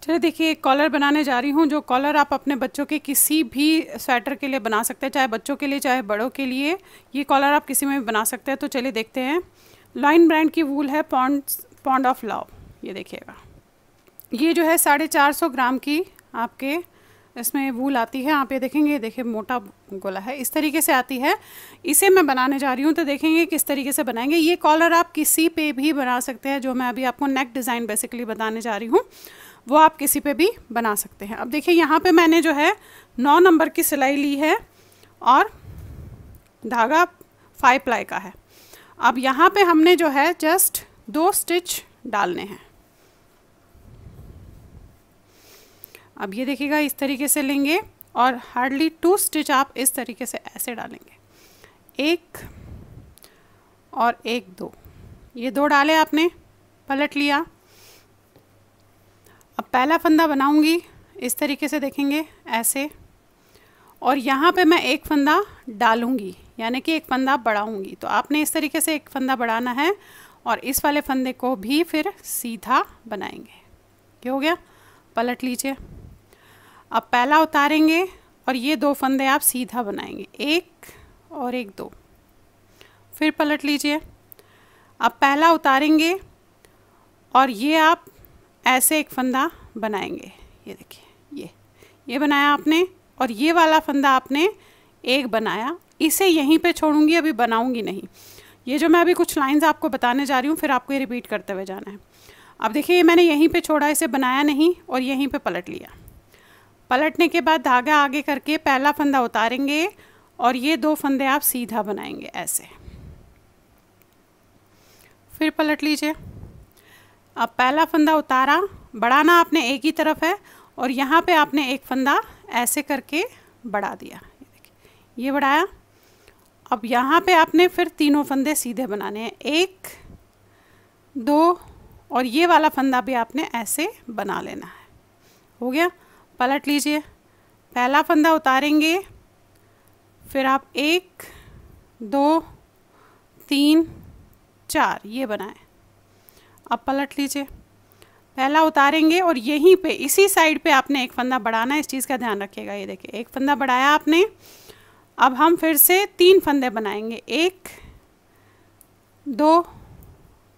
चलिए देखिए, कॉलर बनाने जा रही हूँ। जो कॉलर आप अपने बच्चों के किसी भी स्वेटर के लिए बना सकते हैं, चाहे बच्चों के लिए चाहे बड़ों के लिए। ये कॉलर आप किसी में भी बना सकते हैं। तो चलिए देखते हैं। लाइन ब्रांड की वूल है, पॉन्ड ऑफ लव। ये देखिएगा, ये जो है 450 ग्राम की आपके इसमें वूल आती है। आप ये देखेंगे, देखिए मोटा गोला है, इस तरीके से आती है। इसे मैं बनाने जा रही हूँ, तो देखेंगे किस तरीके से बनाएंगे। ये कॉलर आप किसी पे भी बना सकते हैं। जो मैं अभी आपको नेक डिज़ाइन बेसिकली बताने जा रही हूँ, वो आप किसी पे भी बना सकते हैं। अब देखिए, यहाँ पे मैंने जो है 9 नंबर की सिलाई ली है और धागा 5 प्लाई का है। अब यहाँ पे हमने जो है जस्ट 2 स्टिच डालने हैं। अब ये देखिएगा, इस तरीके से लेंगे और हार्डली 2 स्टिच आप इस तरीके से ऐसे डालेंगे। 1 और 1 2, ये 2 डाले आपने, पलट लिया। अब पहला फंदा बनाऊंगी इस तरीके से, देखेंगे ऐसे, और यहाँ पे मैं एक फंदा डालूंगी, यानी कि एक फंदा बढ़ाऊंगी। तो आपने इस तरीके से एक फंदा बढ़ाना है और इस वाले फंदे को भी फिर सीधा बनाएंगे। क्या हो गया? पलट लीजिए। अब पहला उतारेंगे और ये 2 फंदे आप सीधा बनाएंगे, 1 और 1 2, फिर पलट लीजिए। अब पहला उतारेंगे और ये आप ऐसे एक फंदा बनाएंगे। ये देखिए, ये बनाया आपने, और ये वाला फंदा आपने एक बनाया। इसे यहीं पे छोड़ूंगी, अभी बनाऊंगी नहीं। ये जो मैं अभी कुछ लाइंस आपको बताने जा रही हूँ, फिर आपको ये रिपीट करते हुए जाना है। अब देखिए, ये मैंने यहीं पे छोड़ा, इसे बनाया नहीं, और यहीं पे पलट लिया। पलटने के बाद धागा आगे करके पहला फंदा उतारेंगे और ये 2 फंदे आप सीधा बनाएंगे ऐसे, फिर पलट लीजिए। अब पहला फंदा उतारा, बढ़ाना आपने एक ही तरफ है, और यहाँ पे आपने एक फंदा ऐसे करके बढ़ा दिया। ये देखिए, ये बढ़ाया। अब यहाँ पे आपने फिर तीनों फंदे सीधे बनाने हैं, 1 2, और ये वाला फंदा भी आपने ऐसे बना लेना है। हो गया? पलट लीजिए। पहला फंदा उतारेंगे, फिर आप 1 2 3 4 ये बनाएं। अब पलट लीजिए। पहला उतारेंगे और यहीं पे इसी साइड पे आपने एक फंदा बढ़ाना है, इस चीज़ का ध्यान रखिएगा। ये देखिए, एक फंदा बढ़ाया आपने। अब हम फिर से 3 फंदे बनाएंगे, 1 2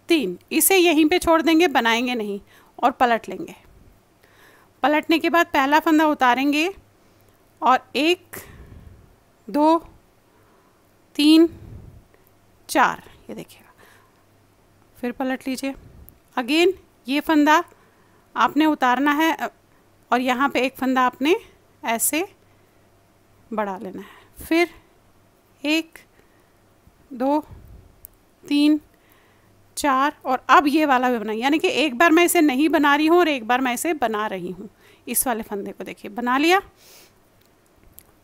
3, इसे यहीं पे छोड़ देंगे, बनाएंगे नहीं, और पलट लेंगे। पलटने के बाद पहला फंदा उतारेंगे और 1 2 3 4 ये देखिएगा, फिर पलट लीजिए। अगेन ये फंदा आपने उतारना है और यहाँ पे एक फंदा आपने ऐसे बढ़ा लेना है। फिर 1 2 3 4, और अब ये वाला भी बनाइए, यानी कि एक बार मैं इसे नहीं बना रही हूँ और एक बार मैं इसे बना रही हूँ। इस वाले फंदे को देखिए, बना लिया,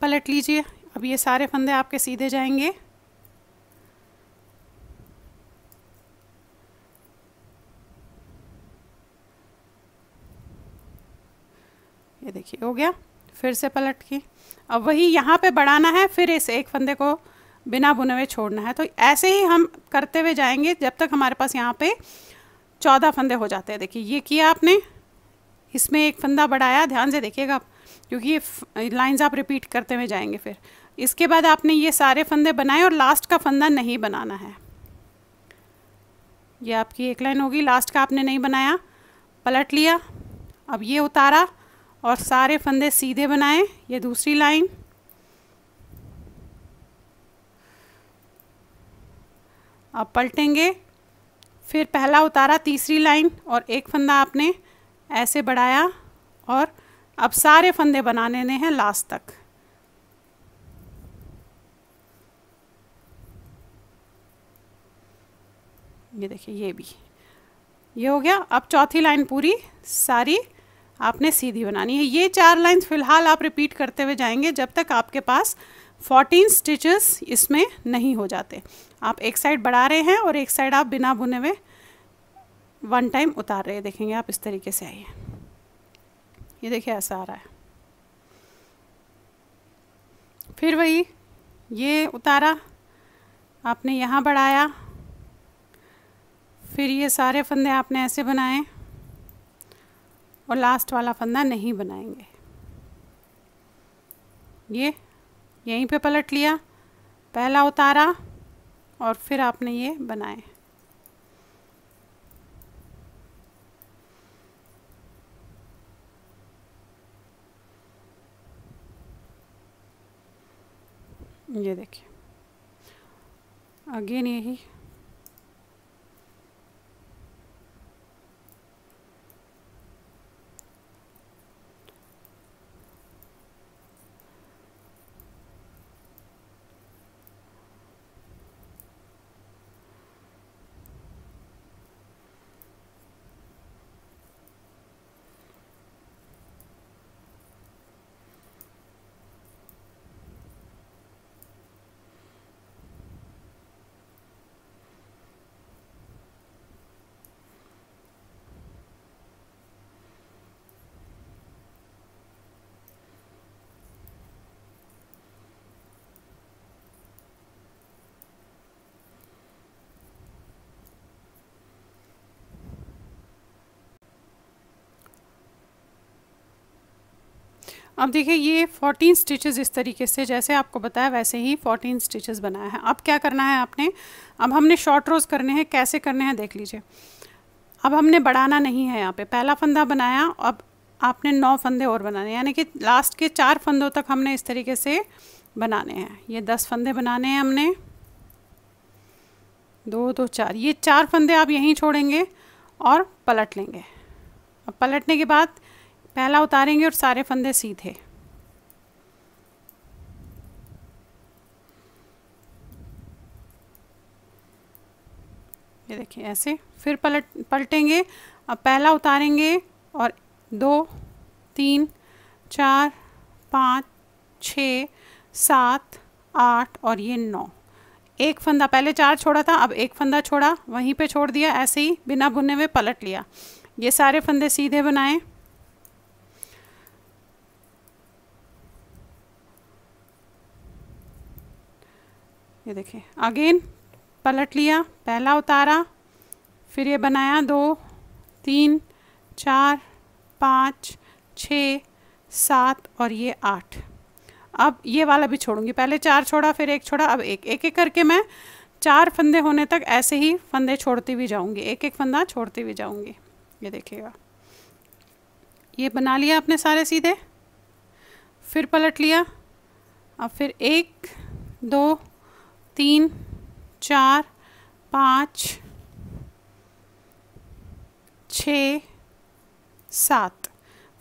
पलट लीजिए। अब ये सारे फंदे आपके सीधे जाएंगे। ये देखिए, हो गया। फिर से पलट के अब वही यहाँ पे बढ़ाना है, फिर इस एक फंदे को बिना बुने हुए छोड़ना है। तो ऐसे ही हम करते हुए जाएंगे जब तक हमारे पास यहाँ पे 14 फंदे हो जाते हैं। देखिए, ये किया आपने, इसमें एक फंदा बढ़ाया, ध्यान से देखिएगा आप, क्योंकि ये लाइंस आप रिपीट करते हुए जाएंगे। फिर इसके बाद आपने ये सारे फंदे बनाए और लास्ट का फंदा नहीं बनाना है। ये आपकी एक लाइन होगी, लास्ट का आपने नहीं बनाया, पलट लिया। अब ये उतारा और सारे फंदे सीधे बनाए, ये दूसरी लाइन। अब पलटेंगे, फिर पहला उतारा, तीसरी लाइन, और एक फंदा आपने ऐसे बढ़ाया, और अब सारे फंदे बना लेने हैं लास्ट तक। ये देखिए, ये भी ये हो गया। अब चौथी लाइन पूरी सारी आपने सीधी बनानी है। ये 4 लाइंस फिलहाल आप रिपीट करते हुए जाएंगे जब तक आपके पास 14 स्टिचेस इसमें नहीं हो जाते। आप एक साइड बढ़ा रहे हैं और एक साइड आप बिना बुने हुए 1 टाइम उतार रहे हैं। देखेंगे आप, इस तरीके से आइए, ये देखिए ऐसा आ रहा है। फिर वही, ये उतारा आपने, यहाँ बढ़ाया, फिर ये सारे फंदे आपने ऐसे बनाए और लास्ट वाला फंदा नहीं बनाएंगे। ये यहीं पे पलट लिया, पहला उतारा और फिर आपने ये बनाए। ये देखिए अगेन यही अब देखिए ये 14 स्टिचेस इस तरीके से जैसे आपको बताया वैसे ही 14 स्टिचेस बनाया है। अब क्या करना है आपने, अब हमने शॉर्ट रोज करने हैं। कैसे करने हैं देख लीजिए। अब हमने बढ़ाना नहीं है, यहाँ पे पहला फंदा बनाया, अब आपने 9 फंदे और बनाने, यानी कि लास्ट के 4 फंदों तक हमने इस तरीके से बनाने हैं। ये 10 फंदे बनाने हैं हमने, 2 2 4, ये 4 फंदे आप यहीं छोड़ेंगे और पलट लेंगे। अब पलटने के बाद पहला उतारेंगे और सारे फंदे सीधे, ये देखिए ऐसे, फिर पलटेंगे। अब पहला उतारेंगे और 2 3 4 5 6 7 8 और ये 9। एक फंदा पहले 4 छोड़ा था, अब एक फंदा छोड़ा, वहीं पे छोड़ दिया, ऐसे ही बिना बुने हुए पलट लिया। ये सारे फंदे सीधे बनाए, ये देखिए अगेन पलट लिया, पहला उतारा, फिर ये बनाया 2 3 4 5 6 7 और ये 8। अब ये वाला भी छोड़ूंगी, पहले 4 छोड़ा, फिर 1 छोड़ा, अब एक एक करके मैं 4 फंदे होने तक ऐसे ही फंदे छोड़ती हुई जाऊंगी, एक एक फंदा छोड़ती हुई जाऊंगी। ये देखिएगा, ये बना लिया आपने सारे सीधे, फिर पलट लिया। अब फिर 1 2 3 4 5 6 7,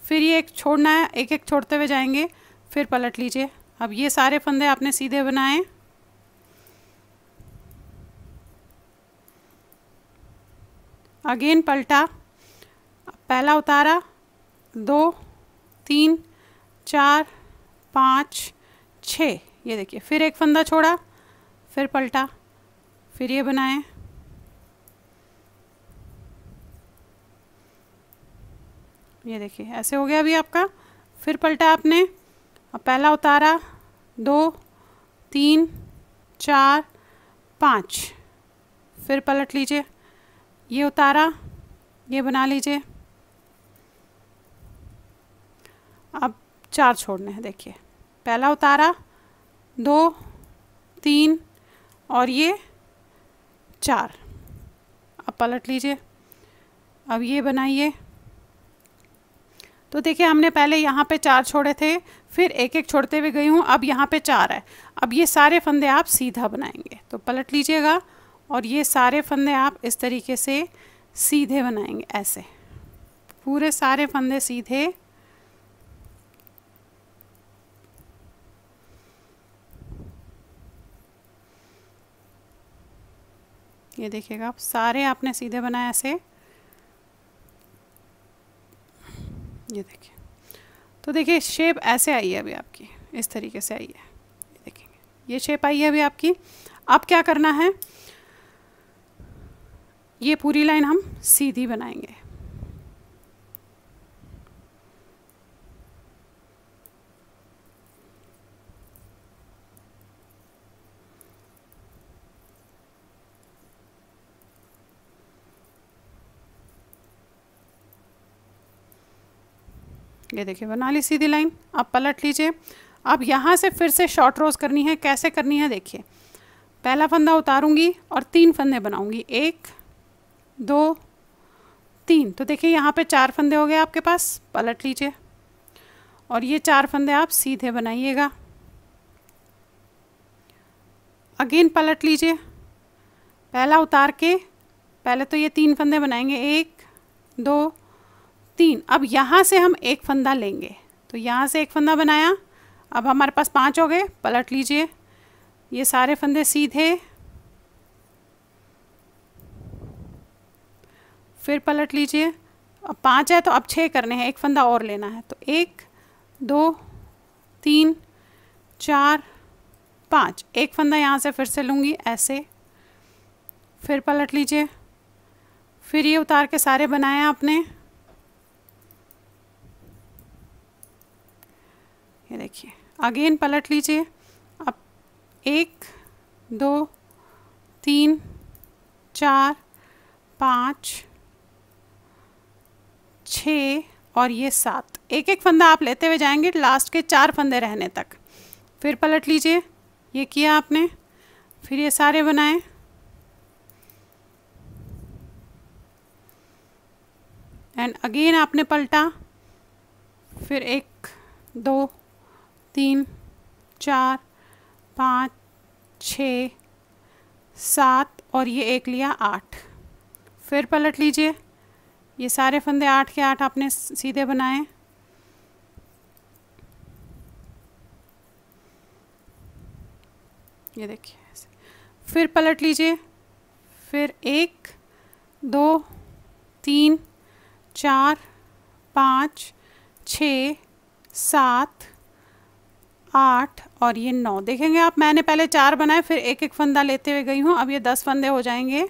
फिर ये एक छोड़ना है, एक एक छोड़ते हुए जाएंगे, फिर पलट लीजिए। अब ये सारे फंदे आपने सीधे बनाए, अगेन पलटा, पहला उतारा, 2 3 4 5 6, ये देखिए, फिर एक फंदा छोड़ा, फिर पलटा, फिर ये बनाए, ये देखिए ऐसे हो गया अभी आपका। फिर पलटा आपने, अब पहला उतारा, 2 3 4 5, फिर पलट लीजिए, ये उतारा, ये बना लीजिए। अब 4 छोड़ने हैं, देखिए पहला उतारा, 2 3 और ये 4, अब पलट लीजिए, अब ये बनाइए। तो देखिए हमने पहले यहाँ पे 4 छोड़े थे, फिर एक एक छोड़ते हुए गई हूँ, अब यहाँ पे 4 है। अब ये सारे फंदे आप सीधा बनाएंगे, तो पलट लीजिएगा और ये सारे फंदे आप इस तरीके से सीधे बनाएंगे, ऐसे पूरे सारे फंदे सीधे। ये देखिएगा सारे आपने सीधे बनाए ऐसे, ये देखिए। तो देखिए शेप ऐसे आई है अभी आपकी, इस तरीके से आई है, ये देखेंगे ये शेप आई है अभी आपकी। अब क्या करना है, ये पूरी लाइन हम सीधी बनाएंगे, ये देखिए बना ली सीधी लाइन। अब पलट लीजिए। अब यहाँ से फिर से शॉर्ट रोज करनी है। कैसे करनी है देखिए, पहला फंदा उतारूंगी और 3 फंदे बनाऊंगी, 1 2 3। तो देखिए यहाँ पे 4 फंदे हो गए आपके पास। पलट लीजिए और ये 4 फंदे आप सीधे बनाइएगा। अगेन पलट लीजिए, पहला उतार के पहले तो ये 3 फंदे बनाएंगे, 1 2 3। अब यहाँ से हम एक फंदा लेंगे, तो यहाँ से एक फंदा बनाया। अब हमारे पास 5 हो गए। पलट लीजिए, ये सारे फंदे सीधे, फिर पलट लीजिए। अब 5 है तो अब 6 करने हैं, एक फंदा और लेना है। तो 1 2 3 4 5, एक फंदा यहाँ से फिर से लूँगी ऐसे, फिर पलट लीजिए, फिर ये उतार के सारे बनाए आपने। ये देखिए अगेन पलट लीजिए। अब 1 2 3 4 5 6 और ये 7, एक एक फंदा आप लेते हुए जाएंगे लास्ट के 4 फंदे रहने तक। फिर पलट लीजिए, ये किया आपने, फिर ये सारे बनाए। एंड अगेन आपने पलटा, फिर 1 2 3 4 5 6 7 और ये एक लिया 8। फिर पलट लीजिए, ये सारे फंदे 8 के 8 आपने सीधे बनाए। ये देखिए, फिर पलट लीजिए, फिर 1 2 3 4 5 6 7 8 और ये 9। देखेंगे आप, मैंने पहले 4 बनाए, फिर एक एक फंदा लेते हुए गई हूँ। अब ये 10 फंदे हो जाएंगे।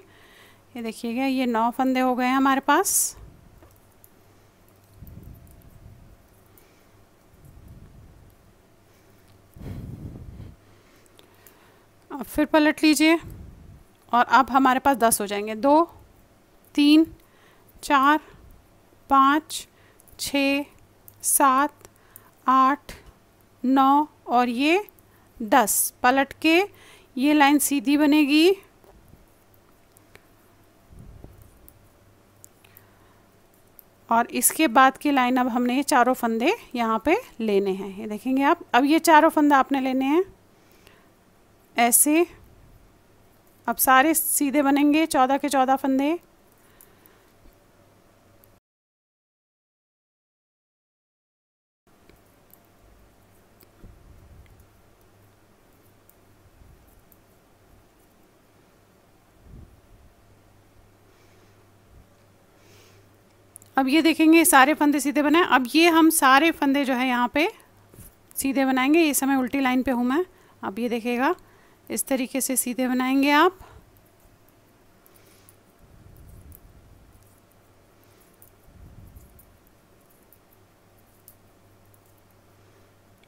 ये देखिएगा, ये 9 फंदे हो गए हैं हमारे पास। अब फिर पलट लीजिए और अब हमारे पास 10 हो जाएंगे, 2 3 4 5 6 7 8 9 और ये 10। पलट के ये लाइन सीधी बनेगी और इसके बाद की लाइन अब हमने ये चारों फंदे यहाँ पे लेने हैं। ये देखेंगे आप, अब ये चारों फंदे आपने लेने हैं ऐसे। अब सारे सीधे बनेंगे, 14 के 14 फंदे। अब ये देखेंगे सारे फंदे सीधे बनाए। अब ये हम सारे फंदे जो है यहाँ पे सीधे बनाएंगे। इस समय उल्टी लाइन पे हूँ मैं। अब ये देखिएगा, इस तरीके से सीधे बनाएंगे आप।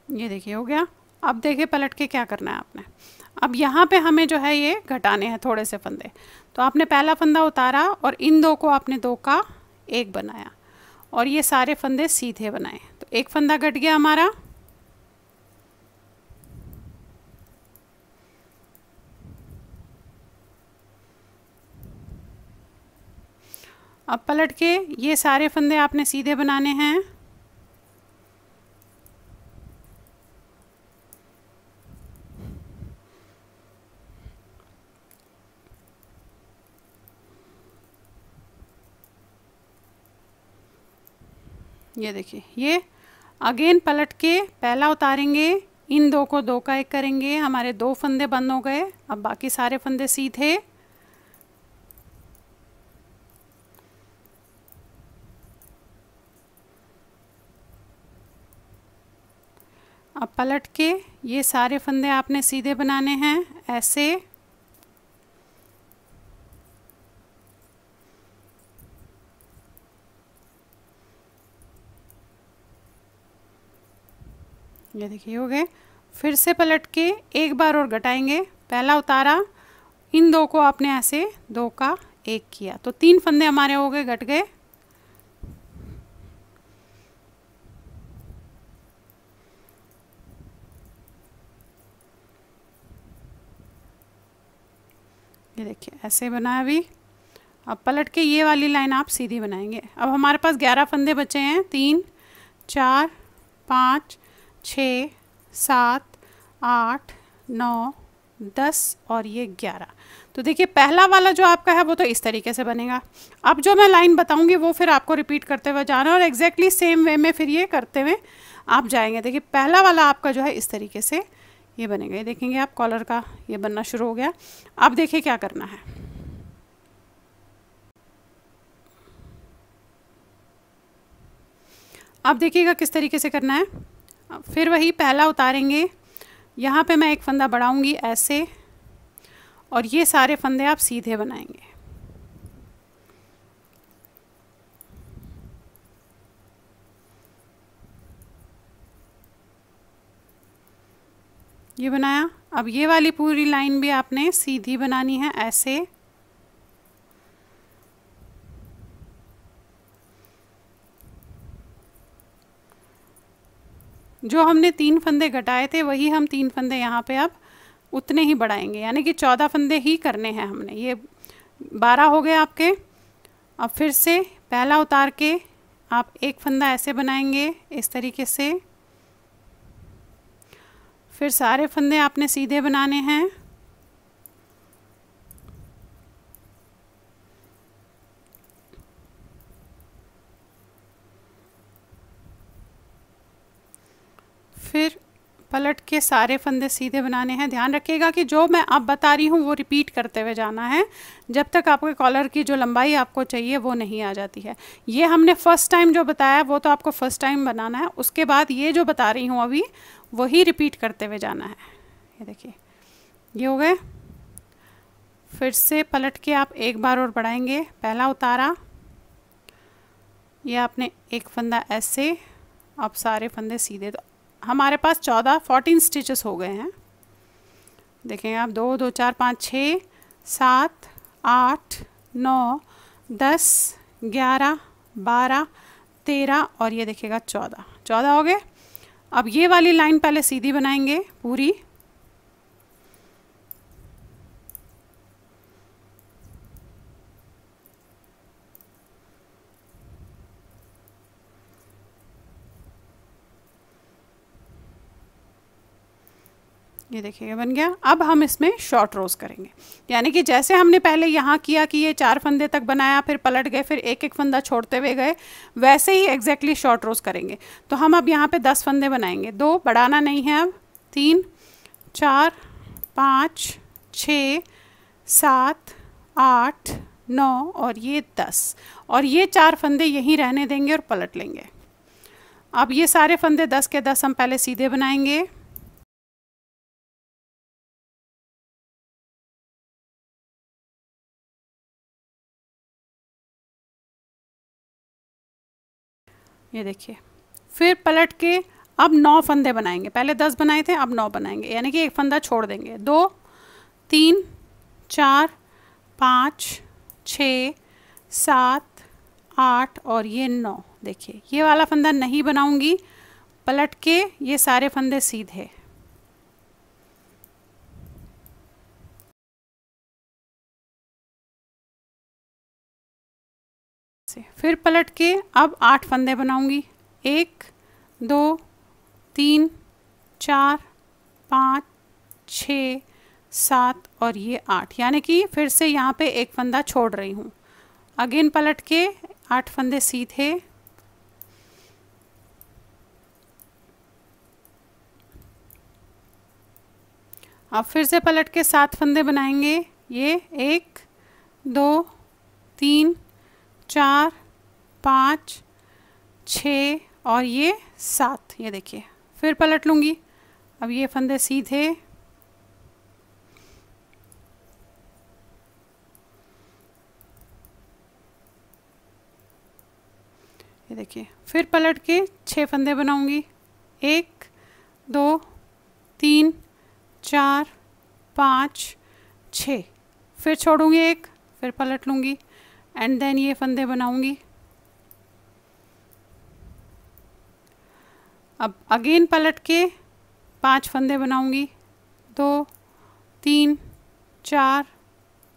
ये देखिए हो गया। अब देखिए पलट के क्या करना है आपने। अब यहाँ पे हमें जो है ये घटाने हैं थोड़े से फंदे। तो आपने पहला फंदा उतारा और इन दो को आपने 2 का 1 बनाया और ये सारे फंदे सीधे बनाए। तो एक फंदा घट गया हमारा। अब पलट के ये सारे फंदे आपने सीधे बनाने हैं। ये देखिए, ये अगेन पलट के पहला उतारेंगे, इन 2 को 2 का 1 करेंगे। हमारे 2 फंदे बंद हो गए। अब बाकी सारे फंदे सीधे। अब पलट के ये सारे फंदे आपने सीधे बनाने हैं ऐसे। ये देखिए हो गए। फिर से पलट के एक बार और घटाएंगे। पहला उतारा, इन 2 को आपने ऐसे 2 का 1 किया। तो 3 फंदे हमारे हो गए, घट गए। देखिए ऐसे बनाया अभी। अब पलट के ये वाली लाइन आप सीधी बनाएंगे। अब हमारे पास 11 फंदे बचे हैं, 3 4 5 6 7 8 9 10 और ये 11। तो देखिए पहला वाला जो आपका है वो तो इस तरीके से बनेगा। अब जो मैं लाइन बताऊंगी वो फिर आपको रिपीट करते हुए जाना है और एग्जैक्टली सेम वे में फिर ये करते हुए आप जाएंगे। देखिए पहला वाला आपका जो है इस तरीके से ये बनेगा। ये देखेंगे आप कॉलर का ये बनना शुरू हो गया। अब देखिए क्या करना है। अब देखिएगा किस तरीके से करना है। फिर वही पहला उतारेंगे, यहाँ पे मैं एक फंदा बढ़ाऊंगी ऐसे, और ये सारे फंदे आप सीधे बनाएंगे। ये बनाया। अब ये वाली पूरी लाइन भी आपने सीधी बनानी है ऐसे। जो हमने 3 फंदे घटाए थे वही हम 3 फंदे यहाँ पे अब उतने ही बढ़ाएंगे, यानी कि 14 फंदे ही करने हैं हमने। ये 12 हो गए आपके। अब फिर से पहला उतार के आप एक फंदा ऐसे बनाएंगे इस तरीके से। फिर सारे फंदे आपने सीधे बनाने हैं। फिर पलट के सारे फंदे सीधे बनाने हैं। ध्यान रखिएगा कि जो मैं अब बता रही हूँ वो रिपीट करते हुए जाना है जब तक आपके कॉलर की जो लंबाई आपको चाहिए वो नहीं आ जाती है। ये हमने फर्स्ट टाइम जो बताया वो तो आपको फर्स्ट टाइम बनाना है, उसके बाद ये जो बता रही हूँ अभी वही रिपीट करते हुए जाना है। ये देखिए ये हो गए। फिर से पलट के आप एक बार और बढ़ाएंगे। पहला उतारा, ये आपने एक फंदा ऐसे, अब सारे फंदे सीधे। तो हमारे पास 14 स्टिचेस हो गए हैं। देखेंगे आप 2 2 4 5 6 7 8 9 10 11 12 13 और ये देखिएगा 14 हो गए। अब ये वाली लाइन पहले सीधी बनाएंगे पूरी। ये देखिए बन गया। अब हम इसमें शॉर्ट रोज करेंगे, यानी कि जैसे हमने पहले यहाँ किया कि ये 4 फंदे तक बनाया, फिर पलट गए, फिर एक एक फंदा छोड़ते हुए गए, वैसे ही एग्जैक्टली शॉर्ट रोज करेंगे। तो हम अब यहाँ पे 10 फंदे बनाएंगे। 2 बढ़ाना नहीं है, अब 3 4 5 6 7 8 9 और ये 10, और ये 4 फंदे यहीं रहने देंगे और पलट लेंगे। अब ये सारे फंदे 10 के 10 हम पहले सीधे बनाएंगे। ये देखिए फिर पलट के अब 9 फंदे बनाएंगे। पहले 10 बनाए थे, अब 9 बनाएंगे, यानी कि एक फंदा छोड़ देंगे। 2 3 4 5 6 7 8 और ये 9। देखिए ये वाला फंदा नहीं बनाऊंगी, पलट के ये सारे फंदे सीधे। फिर पलट के अब 8 फंदे बनाऊंगी। 1 2 3 4 5 6 7 और ये 8, यानी कि फिर से यहाँ पे एक फंदा छोड़ रही हूँ। अगेन पलट के 8 फंदे सीधे। अब फिर से पलट के 7 फंदे बनाएंगे। ये 1 2 3 4 5 6 और ये 7। ये देखिए फिर पलट लूँगी। अब ये फंदे सीधे। ये देखिए फिर पलट के 6 फंदे बनाऊंगी। 1 2 3 4 5 6, फिर छोड़ूंगी एक, फिर पलट लूँगी एंड देन ये फंदे बनाऊंगी। अब अगेन पलट के 5 फंदे बनाऊंगी। 2 3 4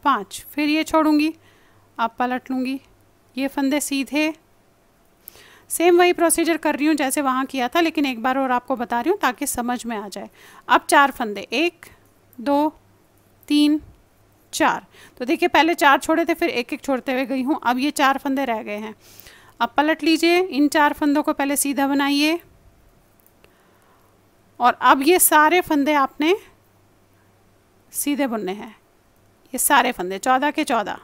5, फिर ये छोड़ूंगी, अब पलट लूँगी, ये फंदे सीधे। सेम वही प्रोसीजर कर रही हूँ जैसे वहाँ किया था, लेकिन एक बार और आपको बता रही हूँ ताकि समझ में आ जाए। अब 4 फंदे, 1 2 3 4। तो देखिए पहले 4 छोड़े थे, फिर एक एक छोड़ते हुए गई हूँ, अब ये 4 फंदे रह गए हैं। अब पलट लीजिए, इन 4 फंदों को पहले सीधा बनाइए और अब ये सारे फंदे आपने सीधे बुनने हैं, ये सारे फंदे 14 के 14।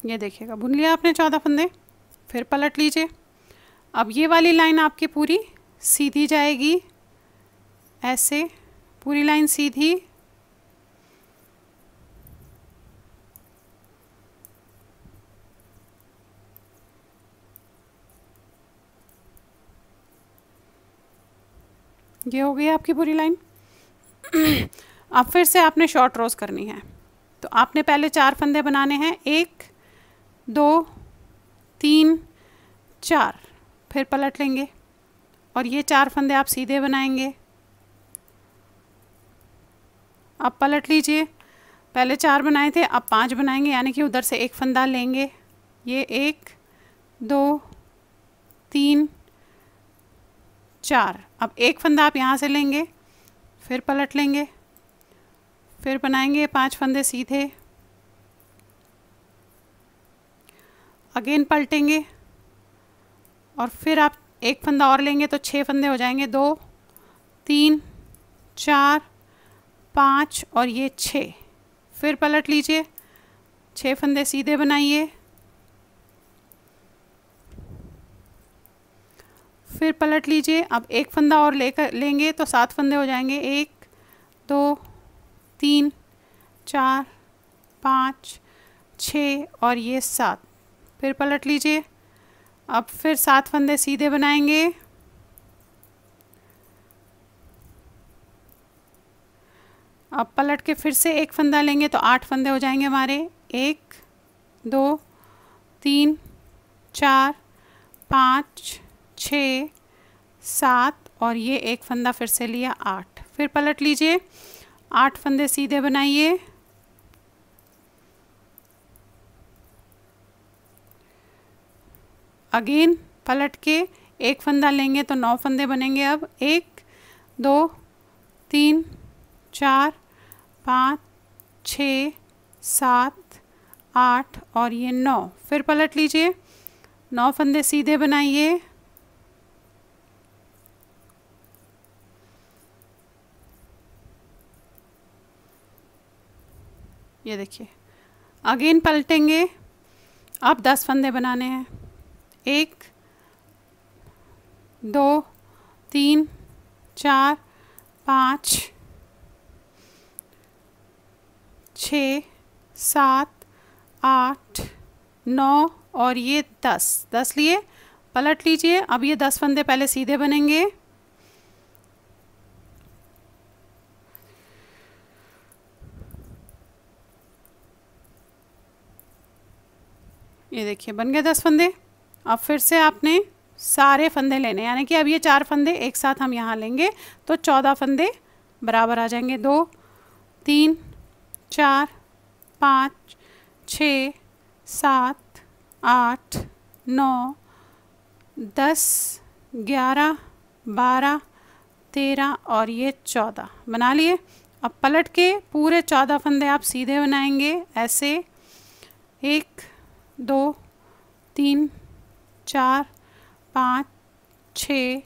ये देखिएगा बुन लिया आपने 14 फंदे, फिर पलट लीजिए। अब ये वाली लाइन आपकी पूरी सीधी जाएगी, ऐसे पूरी लाइन सीधी। ये हो गई आपकी पूरी लाइन। अब फिर से आपने शॉर्ट रोज करनी है, तो आपने पहले 4 फंदे बनाने हैं, 1 2 3 4, फिर पलट लेंगे और ये 4 फंदे आप सीधे बनाएंगे। अब पलट लीजिए, पहले 4 बनाए थे, अब 5 बनाएंगे, यानी कि उधर से एक फंदा लेंगे, ये 1 2 3 4। अब एक फंदा आप यहाँ से लेंगे, फिर पलट लेंगे, फिर बनाएंगे 5 फंदे सीधे, अगेन पलटेंगे और फिर आप एक फंदा और लेंगे तो 6 फंदे हो जाएंगे, 2 3 4 5 और ये 6। फिर पलट लीजिए, 6 फंदे सीधे बनाइए, फिर पलट लीजिए। अब एक फंदा और लेंगे तो 7 फंदे हो जाएंगे, 1 2 3 4 5 6 और ये 7। फिर पलट लीजिए, अब फिर 7 फंदे सीधे बनाएंगे, अब पलट के फिर से एक फंदा लेंगे तो 8 फंदे हो जाएंगे हमारे, 1 2 3 4 5 6 7 और ये एक फंदा फिर से लिया, 8। फिर पलट लीजिए, 8 फंदे सीधे बनाइए, अगेन पलट के एक फंदा लेंगे तो 9 फंदे बनेंगे। अब 1 2 3 4 5 6 7 8 और ये 9। फिर पलट लीजिए, 9 फंदे सीधे बनाइए, ये देखिए अगेन पलटेंगे। अब 10 फंदे बनाने हैं, 1 2 3 4 5 6 7 8 9 और ये 10 लिए, पलट लीजिए। अब ये 10 फंदे पहले सीधे बनेंगे, ये देखिए बन गए 10 फंदे। अब फिर से आपने सारे फंदे लेने, यानी कि अब ये 4 फंदे एक साथ हम यहाँ लेंगे तो 14 फंदे बराबर आ जाएंगे, 2 3 4 5 6 7 8 9 10 11 12 13 और ये 14 बना लिए। अब पलट के पूरे 14 फंदे आप सीधे बनाएंगे, ऐसे 1 2 3 4 5 6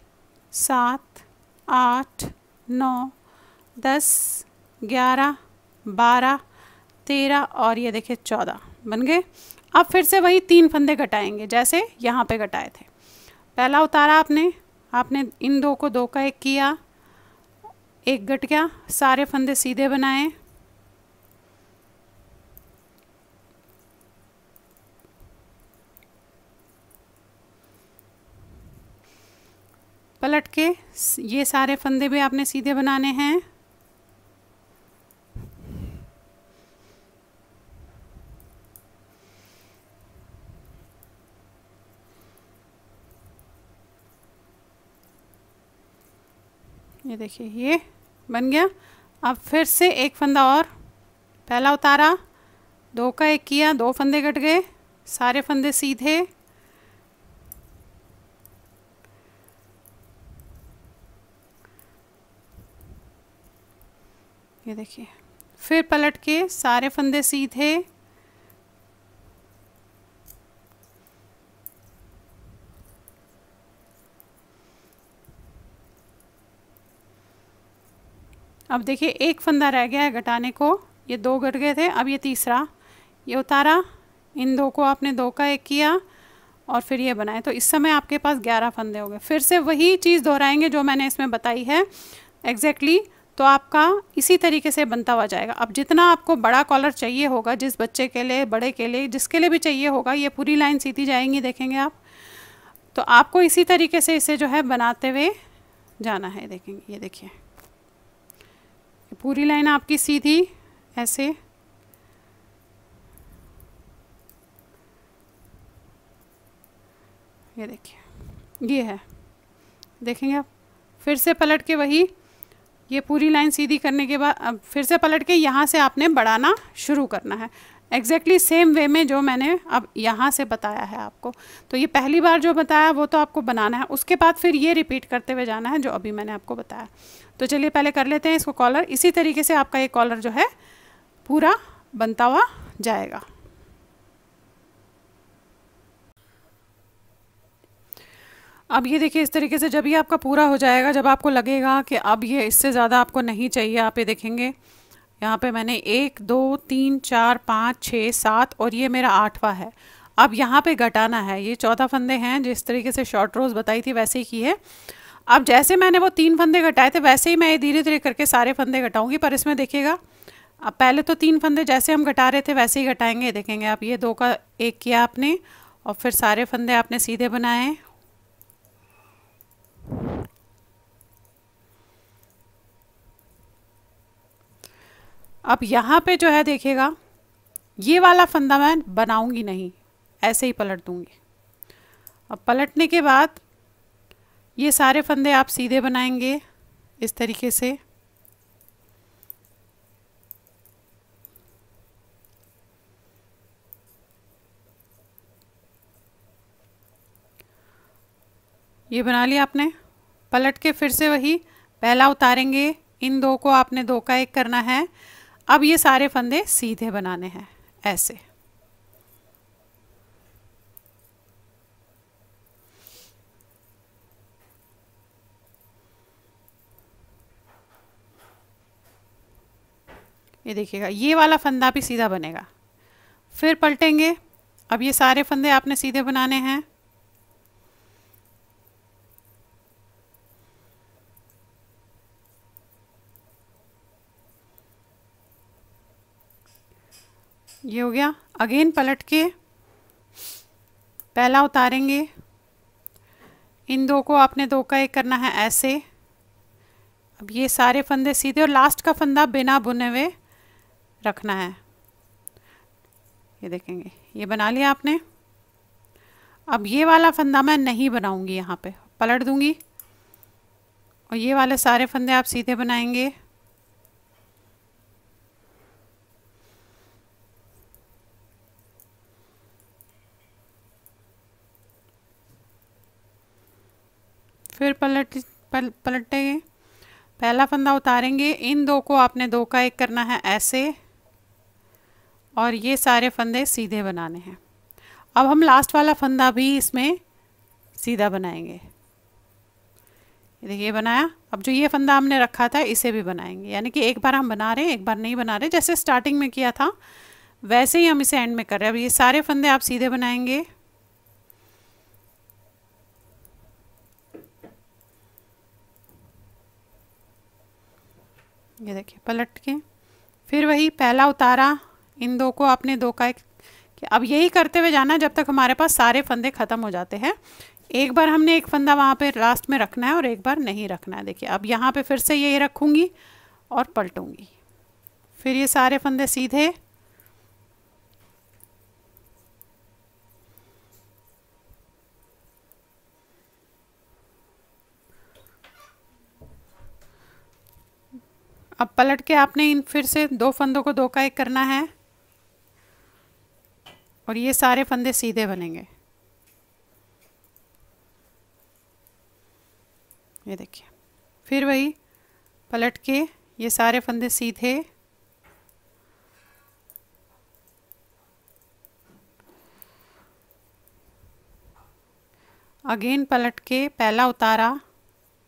7 8 9 10 11 12 13 और ये देखिए 14 बन गए। अब फिर से वही 3 फंदे घटाएंगे जैसे यहाँ पे घटाए थे। पहला उतारा आपने इन 2 को 2 का 1 किया, 1 घट गया, सारे फंदे सीधे बनाए, पलट के ये सारे फंदे भी आपने सीधे बनाने हैं, ये देखिए ये बन गया। अब फिर से एक फंदा और, पहला उतारा, दो का एक किया, दो फंदे कट गए, सारे फंदे सीधे, ये देखिए, फिर पलट के सारे फंदे सीधे, अब देखिए एक फंदा रह गया है घटाने को, ये दो घट गए थे, अब ये तीसरा, ये उतारा, इन दो को आपने दो का एक किया और फिर ये बनाए, तो इस समय आपके पास 11 फंदे हो गए। फिर से वही चीज़ दोहराएंगे जो मैंने इसमें बताई है एग्जैक्टली, तो आपका इसी तरीके से बनता हुआ जाएगा। अब जितना आपको बड़ा कॉलर चाहिए होगा, जिस बच्चे के लिए, बड़े के लिए, जिसके लिए भी चाहिए होगा, ये पूरी लाइन सीधी जाएंगी, देखेंगे आप। तो आपको इसी तरीके से इसे जो है बनाते हुए जाना है, देखेंगे, ये देखिए पूरी लाइन आपकी सीधी ऐसे, ये देखिए ये है, देखेंगे आप। फिर से पलट के वही, ये पूरी लाइन सीधी करने के बाद अब फिर से पलट के यहाँ से आपने बढ़ाना शुरू करना है, एग्जैक्टली सेम वे में जो मैंने अब यहाँ से बताया है आपको। तो ये पहली बार जो बताया वो तो आपको बनाना है, उसके बाद फिर ये रिपीट करते हुए जाना है जो अभी मैंने आपको बताया। तो चलिए पहले कर लेते हैं इसको कॉलर। इसी तरीके से आपका ये कॉलर जो है पूरा बनता हुआ जाएगा। अब ये देखिए इस तरीके से जब ये आपका पूरा हो जाएगा, जब आपको लगेगा कि अब ये इससे ज़्यादा आपको नहीं चाहिए, आप ये देखेंगे यहाँ पे मैंने 1 2 3 4 5 6 7 और ये मेरा 8वां है। अब यहाँ पे घटाना है, ये 14 फंदे हैं, जिस तरीके से शॉर्ट रोज बताई थी वैसे ही की है। अब जैसे मैंने वो 3 फंदे घटाए थे वैसे ही मैं ये धीरे धीरे करके सारे फंदे घटाऊंगी, पर इसमें देखिएगा अब पहले तो 3 फंदे जैसे हम घटा रहे थे वैसे ही घटाएंगे, देखेंगे आप। ये 2 का 1 किया आपने और फिर सारे फंदे आपने सीधे बनाए, अब यहाँ पे जो है देखिएगा ये वाला फंदा मैं बनाऊंगी नहीं, ऐसे ही पलट दूंगी। अब पलटने के बाद ये सारे फंदे आप सीधे बनाएंगे इस तरीके से, ये बना लिया आपने। पलट के फिर से वही पहला उतारेंगे, इन दो को आपने 2 का 1 करना है। अब ये सारे फंदे सीधे बनाने हैं ऐसे, ये देखिएगा ये वाला फंदा भी सीधा बनेगा। फिर पलटेंगे, अब ये सारे फंदे आपने सीधे बनाने हैं, ये हो गया। अगेन पलट के पहला उतारेंगे, इन दो को आपने 2 का 1 करना है ऐसे। अब ये सारे फंदे सीधे और लास्ट का फंदा बिना बुने हुए रखना है, ये देखेंगे ये बना लिया आपने। अब ये वाला फंदा मैं नहीं बनाऊंगी, यहाँ पे पलट दूंगी और ये वाले सारे फंदे आप सीधे बनाएंगे, फिर पलटेंगे, पहला फंदा उतारेंगे, इन दो को आपने 2 का 1 करना है ऐसे और ये सारे फंदे सीधे बनाने हैं। अब हम लास्ट वाला फंदा भी इसमें सीधा बनाएंगे, ये देखिए बनाया। अब जो ये फंदा हमने रखा था इसे भी बनाएंगे, यानी कि एक बार हम बना रहे हैं एक बार नहीं बना रहे, जैसे स्टार्टिंग में किया था वैसे ही हम इसे एंड में कर रहे हैं। अब ये सारे फंदे आप सीधे बनाएंगे, ये देखिए पलट के फिर वही पहला उतारा, इन दो को आपने 2 का 1। अब यही करते हुए जाना जब तक हमारे पास सारे फंदे ख़त्म हो जाते हैं। एक बार हमने एक फंदा वहाँ पे लास्ट में रखना है और एक बार नहीं रखना है। देखिए अब यहाँ पे फिर से यही रखूँगी और पलटूँगी, फिर ये सारे फंदे सीधे, अब पलट के आपने इन फिर से 2 फंदों को 2 का 1 करना है और ये सारे फंदे सीधे बनेंगे। ये देखिए, फिर वही पलट के ये सारे फंदे सीधे, अगेन पलट के पहला उतारा,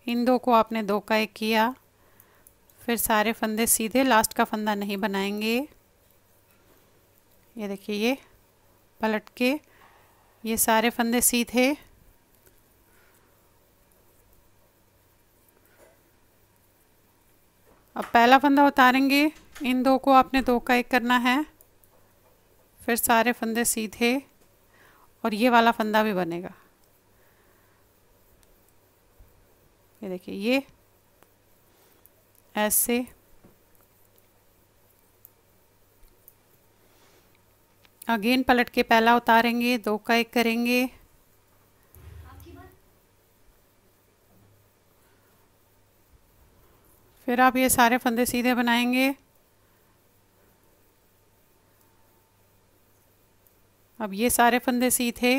इन 2 को आपने 2 का 1 किया, फिर सारे फंदे सीधे, लास्ट का फंदा नहीं बनाएंगे। ये देखिए, ये पलट के ये सारे फंदे सीधे, अब पहला फंदा उतारेंगे, इन 2 को आपने 2 का 1 करना है, फिर सारे फंदे सीधे और ये वाला फंदा भी बनेगा। ये देखिए, ये ऐसे, अगेन पलट के पहला उतारेंगे, 2 का 1 करेंगे, फिर आप ये सारे फंदे सीधे बनाएंगे। अब ये सारे फंदे सीधे,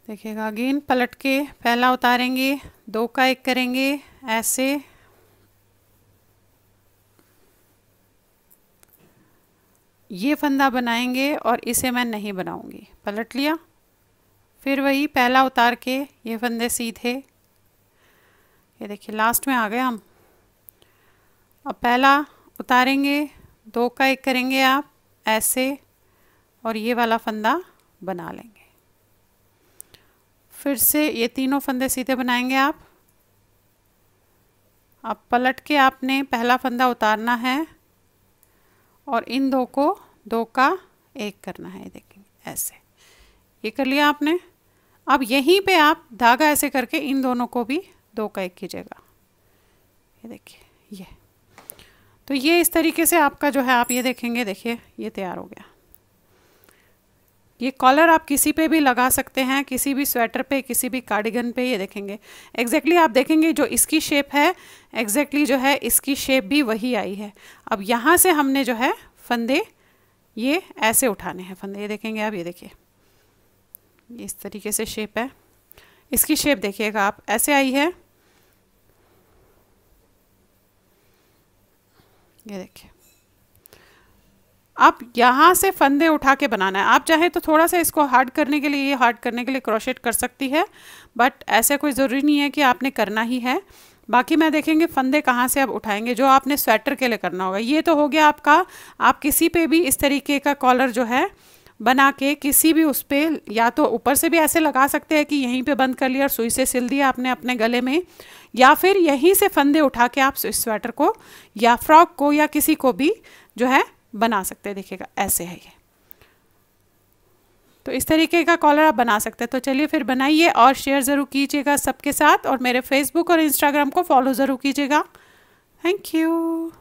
देखिएगा, अगेन पलट के पहला उतारेंगे, 2 का 1 करेंगे, ऐसे, ये फंदा बनाएंगे और इसे मैं नहीं बनाऊंगी, पलट लिया, फिर वही पहला उतार के ये फंदे सीधे। ये देखिए, लास्ट में आ गए हम। अब पहला उतारेंगे, 2 का 1 करेंगे आप ऐसे और ये वाला फंदा बना लेंगे, फिर से ये तीनों फंदे सीधे बनाएंगे आप। अब पलट के आपने पहला फंदा उतारना है और इन 2 को 2 का 1 करना है। ये देखेंगे, ऐसे, ये कर लिया आपने। अब यहीं पे आप धागा ऐसे करके इन दोनों को भी 2 का 1 कीजिएगा। ये देखिए, ये तो ये इस तरीके से आपका जो है, आप ये देखेंगे, देखिए ये तैयार हो गया। ये कॉलर आप किसी पे भी लगा सकते हैं, किसी भी स्वेटर पे, किसी भी कार्डिगन पे। ये देखेंगे एग्जैक्टली, आप देखेंगे जो इसकी शेप है एग्जैक्टली जो है इसकी शेप भी वही आई है। अब यहाँ से हमने जो है फंदे ये ऐसे उठाने हैं फंदे। ये देखेंगे आप, ये देखिए इस तरीके से शेप है, इसकी शेप देखिएगा आप, ऐसे आई है। ये देखिए, आप यहाँ से फंदे उठा के बनाना है। आप चाहे तो थोड़ा सा इसको हार्ड करने के लिए, ये हार्ड करने के लिए क्रोशेट कर सकती है, बट ऐसे कोई ज़रूरी नहीं है कि आपने करना ही है। बाकी मैं देखेंगे फंदे कहाँ से आप उठाएंगे, जो आपने स्वेटर के लिए करना होगा। ये तो हो गया आपका, आप किसी पे भी इस तरीके का कॉलर जो है बना के किसी भी उस पर, या तो ऊपर से भी ऐसे लगा सकते हैं कि यहीं पे बंद कर लिया और सुई से सिल दिया आपने अपने गले में, या फिर यहीं से फंदे उठा के आप स्वेटर को या फ्रॉक को या किसी को भी जो है बना सकते हैं। देखिएगा, ऐसे है ये। तो इस तरीके का कॉलर आप बना सकते हैं। तो चलिए फिर बनाइए और शेयर ज़रूर कीजिएगा सबके साथ, और मेरे फेसबुक और इंस्टाग्राम को फॉलो ज़रूर कीजिएगा। Thank you.